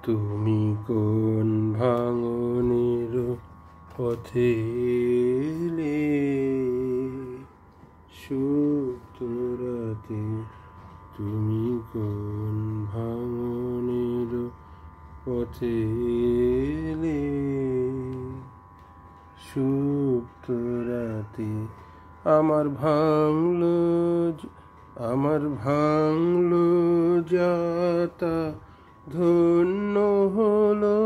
তুমি কোন ভাঙনের পথে এলে সুপ্ত রাতে? তুমি কোন ভাঙনের পথে এলে সুপ্ত রাতে? আমার ভাঙলো যাতা, ধন্য হলো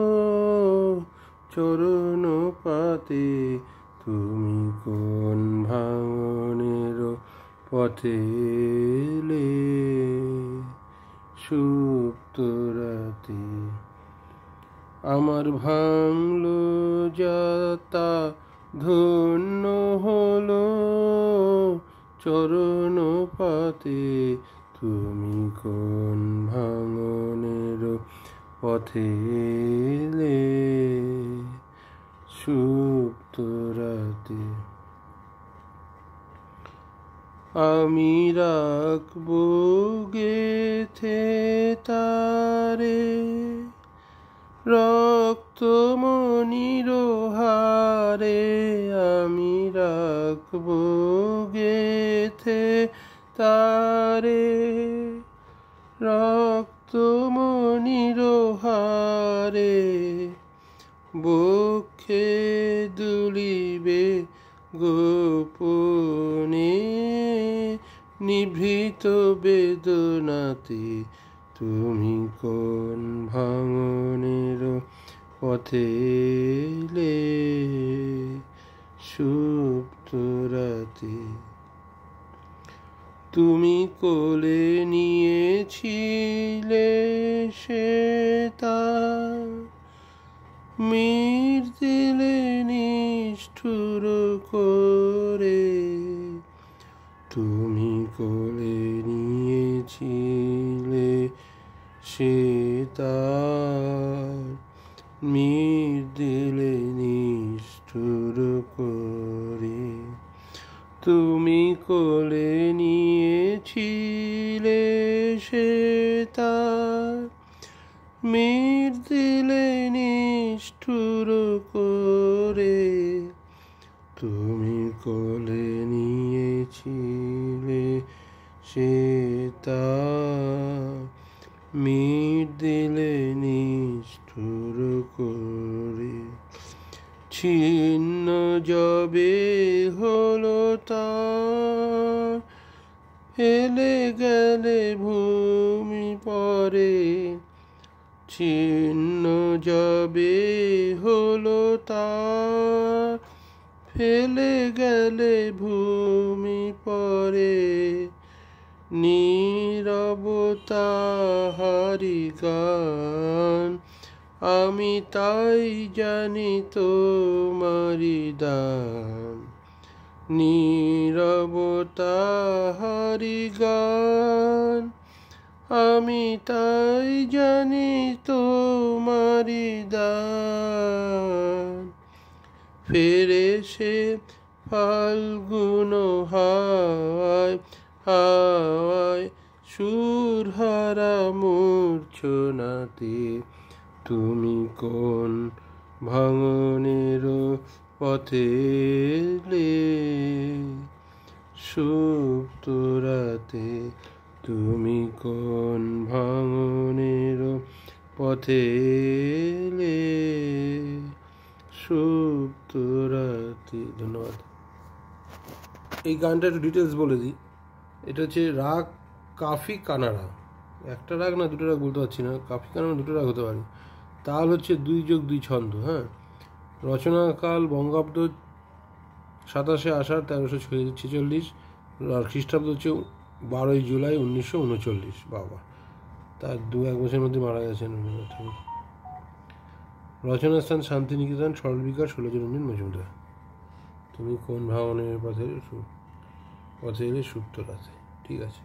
চরণ পাতে। তুমি কোন ভাঙনের পথে এলে সুপ্ত রাতে? আমার ভাঙলো যাতা, ধন্য হলো চরণ পাতে। তুমি কোন ভাঙনের পথে এলে সুপ্ত রাতে? আমি রাখবো গেথে তারে রক্তমণির হারে। আমি রাখবো গেথে তারে রক্তমণির হারে। বক্ষে দুলিবে গোপনে নিভৃত বেদনাতে। তুমি কোন ভাঙনের পথে এলে সুপ্ত রাতে? তুমি কোলে নিয়েছিলে সে তার, মৃত্যুলে নিষ্ঠুর করে। তুমি কোলে নিয়েছিলে সে তার, মৃত্যুলে নিষ্ঠুর করে। তুমি কোলে নিয়েছিলে সে তার, মৃত্যুলে নিষ্ঠুর করে। তুমি কোলে নিয়েছিলে সে তার, মৃত্যুলে নিষ্ঠুর করে। ছিন্ন যবে হলো তার, ফেলে গেলে ভূমি পরে। ছিন্ন যবে হলো তার, ফেলে গেলে ভূমি পরে। নীরবতা হারি গান, আমি তাই জানি তোমারি দান। নীরবতা হারি গান, আমি তাই জানি তোমারি দান। ফেরে সে ফাল্গুন হাওয়ায় হাওয়ায় সুরহারা মূর্ছনাতে। তুমি কোন ভাঙনের পথে এলে সুপ্ত রাতে? তুমি কোন ভাঙনের পথে এলে সুপ্ত রাতে? ধন্যবাদ। এই গানটা একটু ডিটেলস বলে দিই। এটা হচ্ছে রাগ কাফি কানাড়া। একটা রাগ না দুটো রাগ বলতে পারছি না, কাফি কানাড়া দুটো রাগ হতে পারে। তাল হচ্ছে 2+2 ছন্দ। হ্যাঁ, রচনাকাল বঙ্গাব্দ 27শে আষাঢ় 1346, আর খ্রিস্টাব্দ হচ্ছে 12ই জুলাই 1939। বাবা, তার 1 বছরের মধ্যে মারা গেছেন। রচনাস্থান শান্তিনিকেতন, সরলবিকাশ, ষোলচরণজীব মজুমদার। তুমি কোন ভাঙনের পথে এলে সুপ্ত রাতে? ঠিক আছে।